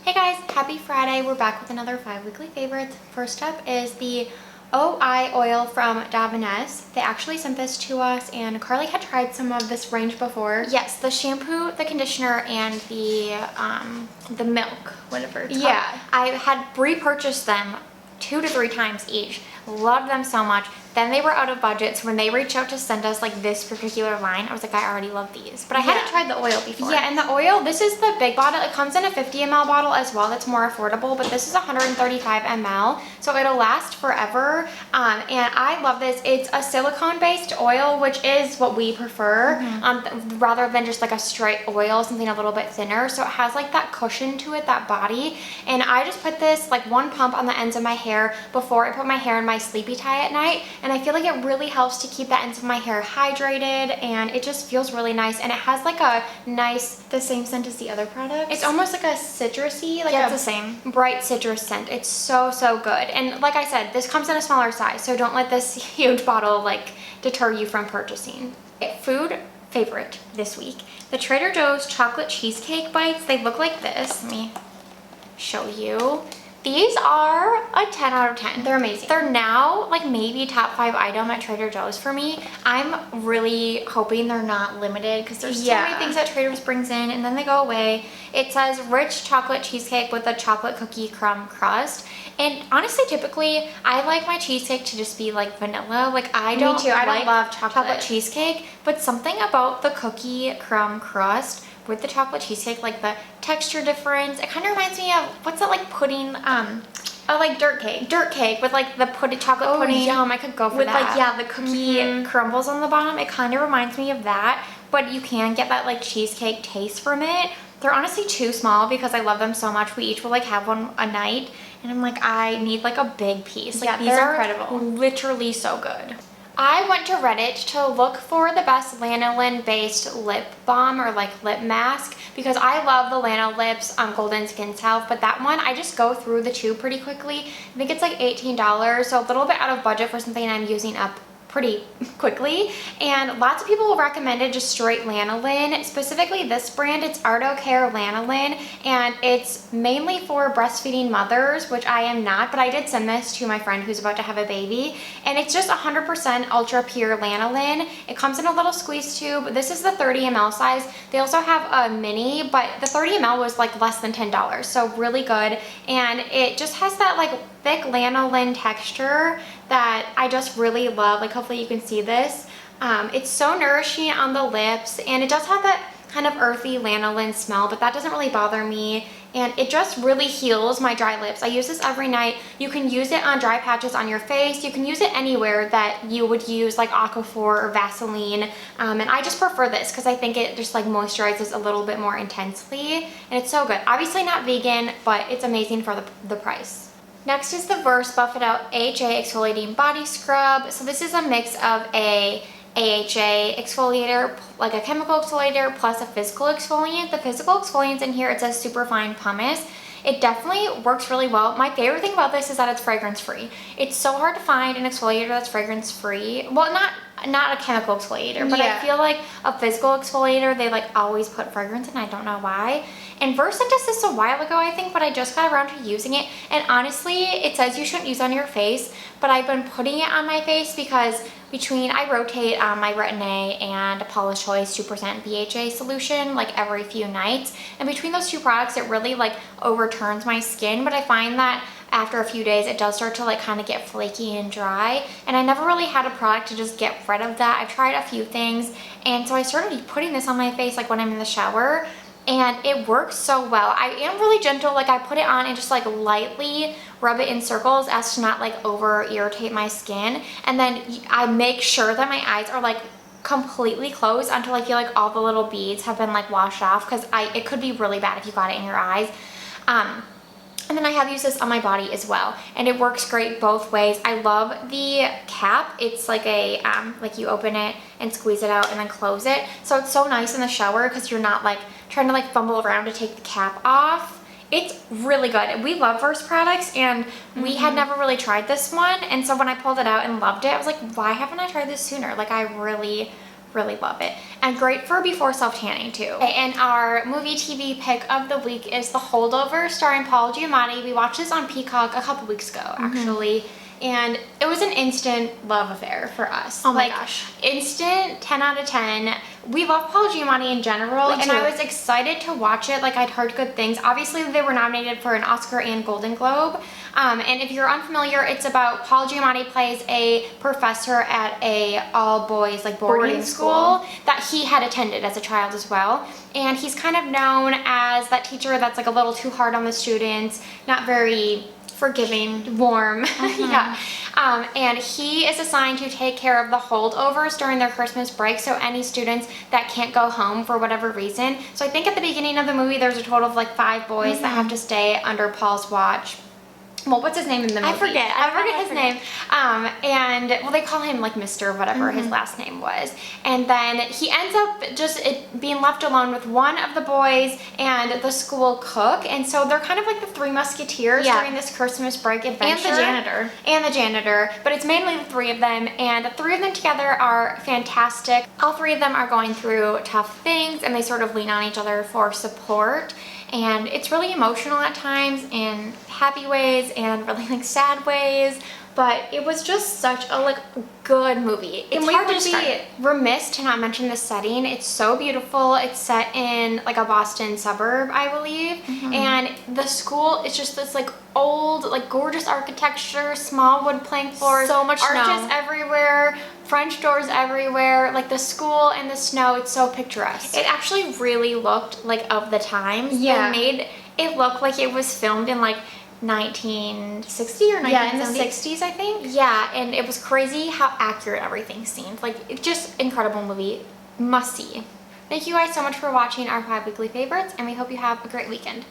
Hey guys, happy Friday. We're back with another 5 weekly favorites. First up is the OI oil from Davines. They actually sent this to us and Carly had tried some of this range before. Yes, the shampoo, the conditioner, and the milk, whatever it's called. Yeah. I had repurchased them 2 to 3 times each. Loved them so much. Then they were out of budget, so when they reached out to send us like this particular line, I was like, I already love these. But I hadn't tried the oil before. Yeah, and the oil, this is the big bottle. It comes in a 50 ml bottle as well. That's more affordable, but this is 135 ml, so it'll last forever. And I love this. It's a silicone-based oil, which is what we prefer, rather than just like a straight oil, something a little bit thinner. So it has like that cushion to it, that body. And I just put this like one pump on the ends of my hair before I put my hair in my sleepy tie at night. And I feel like it really helps to keep the ends of my hair hydrated, and it just feels really nice. And it has like a nice, the same scent as the other products. It's almost like a citrusy, like it's the same bright citrus scent. It's so good. And like I said, this comes in a smaller size, so don't let this huge bottle like deter you from purchasing. Food favorite this week, the Trader Joe's chocolate cheesecake bites. They look like this. Let me show you. These are a 10 out of 10. They're amazing. They're now like maybe top 5 item at Trader Joe's for me. I'm really hoping they're not limited because there's so many things that Trader Joe's brings in and then they go away. It says rich chocolate cheesecake with a chocolate cookie crumb crust. And honestly, typically, I like my cheesecake to just be like vanilla. Like I don't love chocolate cheesecake, but something about the cookie crumb crust with the chocolate cheesecake, like the texture difference, it kind of reminds me of, what's that like pudding, like dirt cake with like the chocolate pudding. Yum, I could go for that. With like, the cookie crumbles on the bottom. It kind of reminds me of that, but you can get that like cheesecake taste from it. They're honestly too small because I love them so much. We each will like have one a night, and I'm like, I need like a big piece. Like these are incredible. Literally so good. I went to Reddit to look for the best lanolin-based lip balm or like lip mask because I love the Lanolips Golden Skin Salve, but that one, I just go through the tube pretty quickly. I think it's like $18, so a little bit out of budget for something I'm using up pretty quickly. And lots of people recommended just straight lanolin, specifically this brand. It's Arto Care Lanolin, and it's mainly for breastfeeding mothers, which I am not, but I did send this to my friend who's about to have a baby, and it's just 100% ultra pure lanolin. It comes in a little squeeze tube. This is the 30 ml size. They also have a mini, but the 30 ml was like less than $10, so really good. And it just has that like thick lanolin texture that I just really love. Like hopefully you can see this. It's so nourishing on the lips, and it does have that kind of earthy lanolin smell, but that doesn't really bother me, and it just really heals my dry lips. I use this every night. You can use it on dry patches on your face. You can use it anywhere that you would use like Aquaphor or Vaseline, and I just prefer this because I think it just like moisturizes a little bit more intensely, and it's so good. Obviously not vegan, but it's amazing for the price. Next is the Verse Buff It Out AHA Exfoliating Body Scrub. So this is a mix of a AHA exfoliator, like a chemical exfoliator, plus a physical exfoliant. The physical exfoliants in here, it says superfine pumice. It definitely works really well. My favorite thing about this is that it's fragrance free. It's so hard to find an exfoliator that's fragrance free. Well, not a chemical exfoliator, but I feel like a physical exfoliator, they like always put fragrance in. I don't know why. And Verse sent us this a while ago, I think, but I just got around to using it. And honestly, it says you shouldn't use it on your face, but I've been putting it on my face because I rotate my Retin-A and a Paula's Choice 2% BHA solution like every few nights. And between those two products, it really like overturns my skin. But I find that after a few days, it does start to like kind of get flaky and dry. And I never really had a product to just get rid of that. I've tried a few things. And so I started putting this on my face like when I'm in the shower. And it works so well. I am really gentle. Like I put it on and just like lightly rub it in circles as to not like over irritate my skin. And then I make sure that my eyes are like completely closed until I feel like all the little beads have been like washed off, because it could be really bad if you got it in your eyes. And then I have used this on my body as well, and it works great both ways. I love the cap. It's like a, like you open it and squeeze it out and then close it. So it's so nice in the shower because you're not like trying to like fumble around to take the cap off. It's really good. We love Verse products, and we had never really tried this one. And so when I pulled it out and loved it, I was like, why haven't I tried this sooner? Like I really really love it. And great for before self-tanning too. Okay, and our movie TV pick of the week is The Holdovers starring Paul Giamatti. We watched this on Peacock a couple weeks ago, actually. And it was an instant love affair for us. Oh my gosh. Instant 10 out of 10. We love Paul Giamatti in general, and I was excited to watch it. Like, I'd heard good things. Obviously, they were nominated for an Oscar and Golden Globe. And if you're unfamiliar, it's about Paul Giamatti plays a professor at a all-boys like boarding school that he had attended as a child as well. And he's kind of known as that teacher that's like a little too hard on the students, not very forgiving, warm. Yeah. And he is assigned to take care of the holdovers during their Christmas break, so any students that can't go home for whatever reason. So I think at the beginning of the movie there's a total of like 5 boys that have to stay under Paul's watch. Well, what's his name in the movie? I forget his name. And, well, they call him, like, Mr. whatever his last name was. And then he ends up just being left alone with one of the boys and the school cook. And so they're kind of like the 3 musketeers during this Christmas break adventure. And the janitor. But it's mainly the 3 of them. And the 3 of them together are fantastic. All 3 of them are going through tough things, and they sort of lean on each other for support. And it's really emotional at times in happy ways and really like sad ways, but it was just such a like good movie. It's hard to be remiss to not mention the setting. It's so beautiful. It's set in like a Boston suburb, I believe, and the school is just this like old, like gorgeous architecture, small wood plank floors, so much arches everywhere, French doors everywhere, like the school and the snow. It's so picturesque. It actually really looked like of the times. They made it look like it was filmed in like 1960 or 1970. Yeah, in the 60s, I think. Yeah, and it was crazy how accurate everything seemed. Like, it's just incredible movie. Must see. Thank you guys so much for watching our 5 weekly favorites, and we hope you have a great weekend.